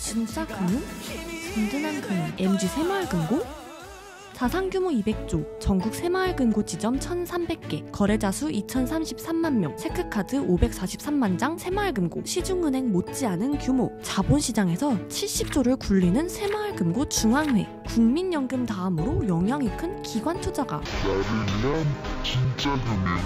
진짜 금융? 든든한 금융 MG 새마을금고? 자산규모 200조, 전국 새마을금고 지점 1,300개, 거래자 수 2,033만 명, 체크카드 543만 장 새마을금고, 시중은행 못지않은 규모, 자본시장에서 70조를 굴리는 새마을금고 중앙회, 국민연금 다음으로 영향이 큰 기관투자가 나를 위한 진짜 금융.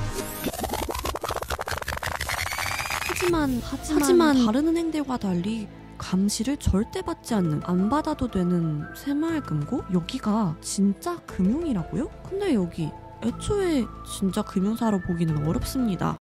하지만 다른 은행들과 달리 감시를 절대 받지 않는, 안 받아도 되는 새마을금고? 여기가 진짜 금융이라고요? 근데 여기 애초에 진짜 금융사로 보기는 어렵습니다.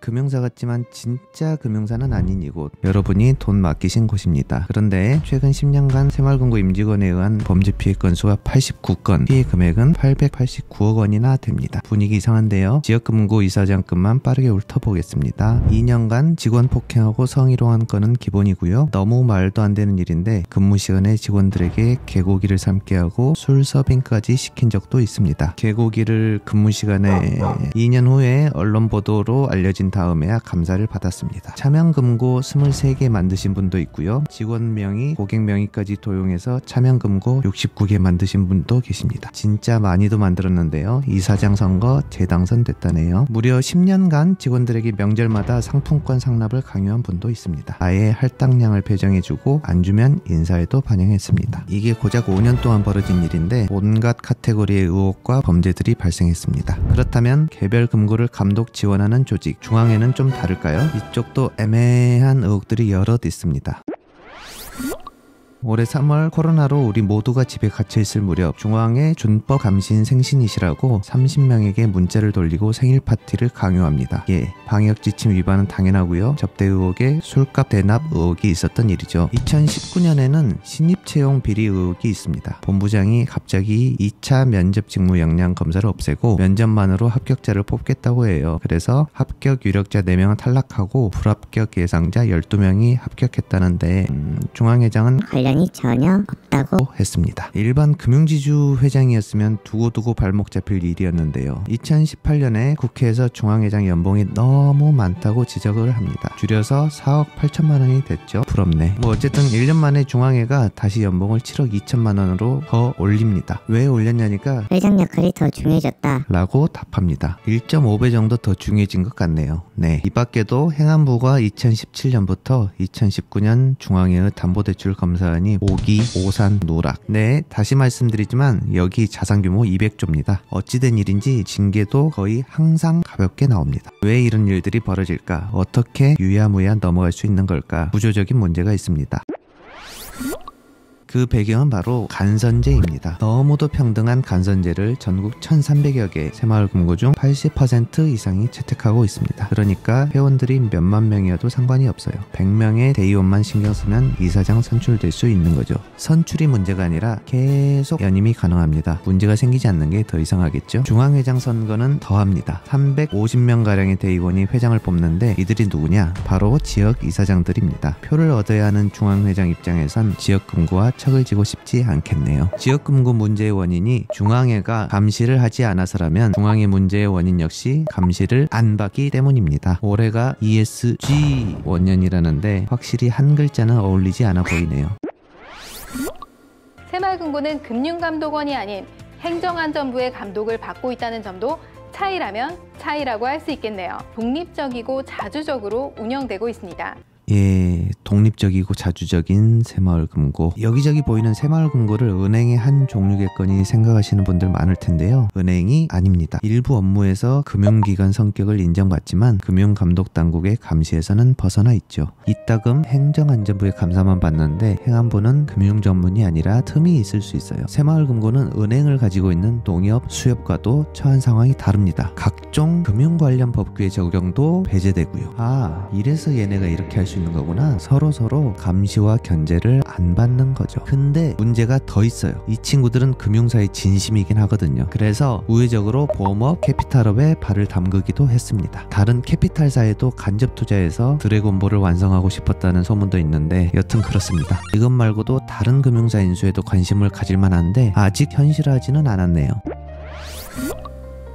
금융사 같지만 진짜 금융사는 아닌 이곳, 여러분이 돈 맡기신 곳입니다. 그런데 최근 10년간 새마을금고 임직원에 의한 범죄 피해 건수가 89건, 피해 금액은 889억 원이나 됩니다. 분위기 이상한데요. 지역금고 이사장급만 빠르게 훑어보겠습니다. 2년간 직원 폭행하고 성희롱한 건은 기본이고요. 너무 말도 안 되는 일인데 근무 시간에 직원들에게 개고기를 삶게 하고 술 서빙까지 시킨 적도 있습니다. 개고기를 근무 시간에 2년 후에 언론 보도로 알려진 다음에야 감사를 받았습니다. 차명금고 23개 만드신 분도 있고요. 직원 명의, 고객 명의까지 도용해서 차명금고 69개 만드신 분도 계십니다. 진짜 많이도 만들었는데요. 이사장 선거 재당선됐다네요. 무려 10년간 직원들에게 명절마다 상품권 상납을 강요한 분도 있습니다. 아예 할당량을 배정해주고 안 주면 인사에도 반영했습니다. 이게 고작 5년 동안 벌어진 일인데 온갖 카테고리의 의혹과 범죄들이 발생했습니다. 그렇다면 개별 금고를 감독 지원하는 조직 중앙에는 좀 다를까요? 이쪽도 애매한 의혹들이 여럿 있습니다. 올해 3월 코로나로 우리 모두가 집에 갇혀있을 무렵 중앙의 준법 감시인 생신이시라고 30명에게 문자를 돌리고 생일 파티를 강요합니다. 예, 방역지침 위반은 당연하고요. 접대 의혹에 술값 대납 의혹이 있었던 일이죠. 2019년에는 신입 채용 비리 의혹이 있습니다. 본부장이 갑자기 2차 면접 직무 역량 검사를 없애고 면접만으로 합격자를 뽑겠다고 해요. 그래서 합격 유력자 4명은 탈락하고 불합격 예상자 12명이 합격했다는데 중앙회장은 관련이 전혀 없다고 했습니다. 일반 금융지주 회장이었으면 두고두고 발목 잡힐 일이었는데요. 2018년에 국회에서 중앙회장 연봉이 너무 많다고 지적을 합니다. 줄여서 4억 8천만 원이 됐죠. 부럽네. 어쨌든 1년 만에 중앙회가 다시 연봉을 7억 2천만 원으로 더 올립니다. 왜 올렸냐니까 회장 역할이 더 중요해졌다 라고 답합니다. 1.5배 정도 더 중요해진 것 같네요. 네, 이 밖에도 행안부가 2017년부터 2019년 중앙회의 담보대출 검사 오기, 오산, 누락. 네, 다시 말씀드리지만 여기 자산규모 200조입니다. 어찌된 일인지 징계도 거의 항상 가볍게 나옵니다. 왜 이런 일들이 벌어질까? 어떻게 유야무야 넘어갈 수 있는 걸까? 구조적인 문제가 있습니다. 그 배경은 바로 간선제입니다. 너무도 평등한 간선제를 전국 1,300여 개 새마을금고 중 80% 이상이 채택하고 있습니다. 그러니까 회원들이 몇만 명이어도 상관이 없어요. 100명의 대의원만 신경 쓰면 이사장 선출될 수 있는 거죠. 선출이 문제가 아니라 계속 연임이 가능합니다. 문제가 생기지 않는 게 더 이상하겠죠. 중앙회장 선거는 더합니다. 350명가량의 대의원이 회장을 뽑는데 이들이 누구냐? 바로 지역 이사장들입니다. 표를 얻어야 하는 중앙회장 입장에선 지역금고와 척을 지고 싶지 않겠네요. 지역금고 문제의 원인이 중앙회가 감시를 하지 않아서라면 중앙회 문제의 원인 역시 감시를 안 받기 때문입니다. 올해가 ESG 원년이라는데 확실히 한 글자는 어울리지 않아 보이네요. 새마을금고는 금융감독원이 아닌 행정안전부의 감독을 받고 있다는 점도 차이라면 차이라고 할 수 있겠네요. 독립적이고 자주적으로 운영되고 있습니다. 예, 독립적이고 자주적인 새마을금고. 여기저기 보이는 새마을금고를 은행의 한 종류겠거니 생각하시는 분들 많을 텐데요. 은행이 아닙니다. 일부 업무에서 금융기관 성격을 인정받지만 금융감독당국의 감시에서는 벗어나 있죠. 이따금 행정안전부의 감사만 받는데 행안부는 금융 전문이 아니라 틈이 있을 수 있어요. 새마을금고는 은행을 가지고 있는 농협, 수협과도 처한 상황이 다릅니다. 각종 금융 관련 법규의 적용도 배제되고요. 아, 이래서 얘네가 이렇게 할 수 있는 거구나. 서로 감시와 견제를 안 받는 거죠. 근데 문제가 더 있어요. 이 친구들은 금융사의 진심이긴 하거든요. 그래서 우회적으로 보험업, 캐피탈업에 발을 담그기도 했습니다. 다른 캐피탈사에도 간접 투자해서 드래곤볼을 완성하고 싶었다는 소문도 있는데 여튼 그렇습니다. 이것 말고도 다른 금융사 인수에도 관심을 가질 만한데 아직 현실화하지는 않았네요.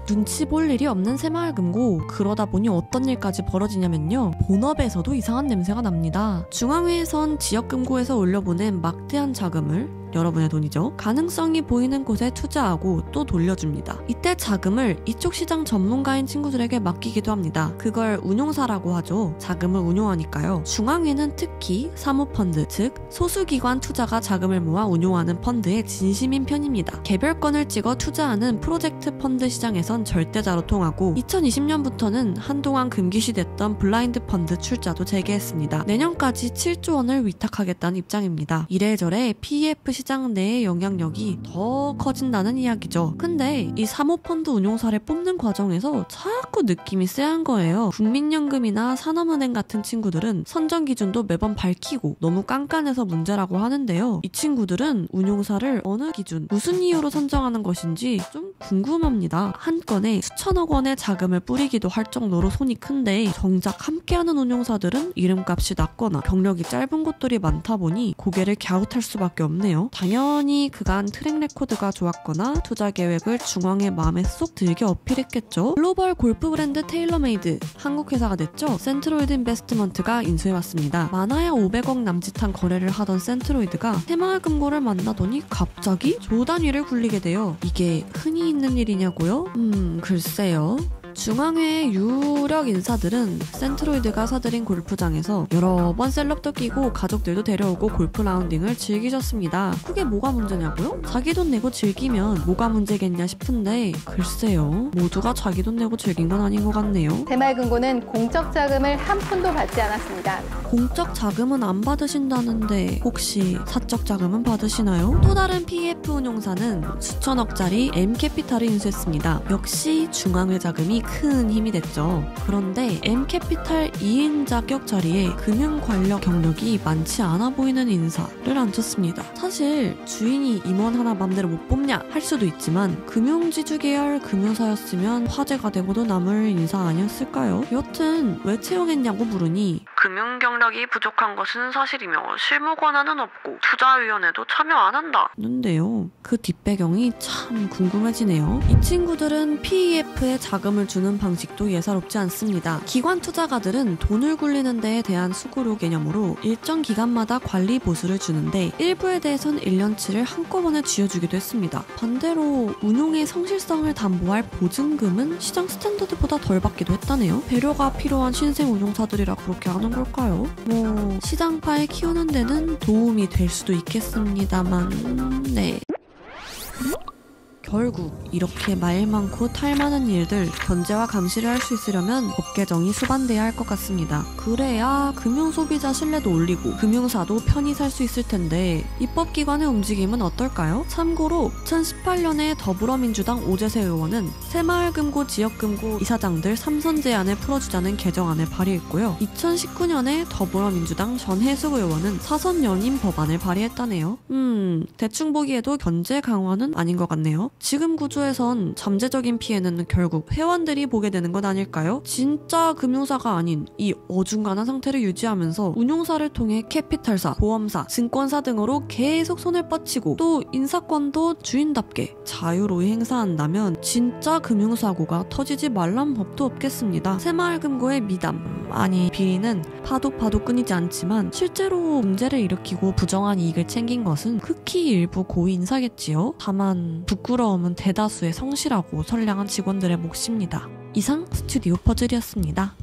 눈치 볼 일이 없는 새마을금고. 그러다 보니 어떤 일까지 벌어지냐면요. 본업에서도 이상한 냄새가 납니다. 중앙회에선 지역금고에서 올려보낸 막대한 자금을, 여러분의 돈이죠, 가능성이 보이는 곳에 투자하고 또 돌려줍니다. 이때 자금을 이쪽 시장 전문가인 친구들에게 맡기기도 합니다. 그걸 운용사라고 하죠. 자금을 운용하니까요. 중앙회는 특히 사모펀드, 즉 소수기관 투자가 자금을 모아 운용하는 펀드에 진심인 편입니다. 개별권을 찍어 투자하는 프로젝트 펀드 시장에선 절대자로 통하고 2020년부터는 한동안 금기시됐던 블라인드 펀드 출자도 재개했습니다. 내년까지 7조 원을 위탁하겠다는 입장입니다. 이래저래 PEF 시장 내의 영향력이 더 커진다는 이야기죠. 근데 이 사모펀드 운용사를 뽑는 과정에서 자꾸 느낌이 쎄한 거예요. 국민연금이나 산업은행 같은 친구들은 선정 기준도 매번 밝히고 너무 깐깐해서 문제라고 하는데요. 이 친구들은 운용사를 어느 기준, 무슨 이유로 선정하는 것인지 좀 궁금합니다. 한 건에 수천억 원의 자금을 뿌리기도 할 정도로 손이 큰데 정작 함께하는 운용사들은 이름값이 낮거나 경력이 짧은 곳들이 많다 보니 고개를 갸웃할 수밖에 없네요. 당연히 그간 트랙 레코드가 좋았거나 투자 계획을 중앙의 마음에 쏙 들게 어필했겠죠. 글로벌 골프 브랜드 테일러메이드, 한국 회사가 됐죠. 센트로이드 인베스트먼트가 인수해왔습니다. 많아야 500억 남짓한 거래를 하던 센트로이드가 새마을금고를 만나더니 갑자기 조 단위를 굴리게 돼요. 이게 흔히 있는 일이냐고요? 글쎄요. 중앙회의 유력 인사들은 센트로이드가 사들인 골프장에서 여러 번 셀럽도 끼고 가족들도 데려오고 골프 라운딩을 즐기셨습니다. 그게 뭐가 문제냐고요? 자기 돈 내고 즐기면 뭐가 문제겠냐 싶은데 글쎄요. 모두가 자기 돈 내고 즐긴 건 아닌 것 같네요. 새마을금고는 공적 자금을 한 푼도 받지 않았습니다. 공적 자금은 안 받으신다는데 혹시 사적 자금은 받으시나요? 또 다른 PEF 운용사는 수천억짜리 M캐피탈을 인수했습니다. 역시 중앙회 자금이 큰 힘이 됐죠. 그런데 M캐피탈 2인 자격 자리에 금융관련 경력이 많지 않아 보이는 인사를 앉혔습니다. 사실 주인이 임원 하나 맘대로 못 뽑냐 할 수도 있지만 금융지주 계열 금융사였으면 화제가 되고도 남을 인사 아니었을까요? 여튼 왜 채용했냐고 물으니 금융 경력이 부족한 것은 사실이며 실무 권한은 없고 투자위원회도 참여 안 한다 는데요. 그 뒷배경이 참 궁금해지네요. 이 친구들은 PEF에 자금을 주는 방식도 예사롭지 않습니다. 기관 투자가들은 돈을 굴리는 데에 대한 수고료 개념으로 일정 기간마다 관리 보수를 주는데 일부에 대해선 1년치를 한꺼번에 쥐어주기도 했습니다. 반대로 운용의 성실성을 담보할 보증금은 시장 스탠더드보다 덜 받기도 했다네요. 배려가 필요한 신생 운용사들이라 그렇게 하는 걸까요? 뭐 시장파에 키우는 데는 도움이 될 수도 있겠습니다만 네. 결국 이렇게 말 많고 탈 많은 일들 견제와 감시를 할 수 있으려면 법 개정이 수반돼야 할 것 같습니다. 그래야 금융소비자 신뢰도 올리고 금융사도 편히 살 수 있을 텐데 입법기관의 움직임은 어떨까요? 참고로 2018년에 더불어민주당 오재세 의원은 새마을금고 지역금고 이사장들 3선 제한을 풀어주자는 개정안을 발의했고요. 2019년에 더불어민주당 전혜숙 의원은 사선 연임 법안을 발의했다네요. 대충 보기에도 견제 강화는 아닌 것 같네요. 지금 구조에선 잠재적인 피해는 결국 회원들이 보게 되는 것 아닐까요? 진짜 금융사가 아닌 이 어중간한 상태를 유지하면서 운용사를 통해 캐피탈사, 보험사, 증권사 등으로 계속 손을 뻗치고 또 인사권도 주인답게 자유로이 행사한다면 진짜 금융사고가 터지지 말란 법도 없겠습니다. 새마을금고의 미담, 아니 비리는 파도 끊이지 않지만 실제로 문제를 일으키고 부정한 이익을 챙긴 것은 극히 일부 고위 인사겠지요. 다만 부끄러움은 대다수의 성실하고 선량한 직원들의 몫입니다. 이상 스튜디오 퍼즐이었습니다.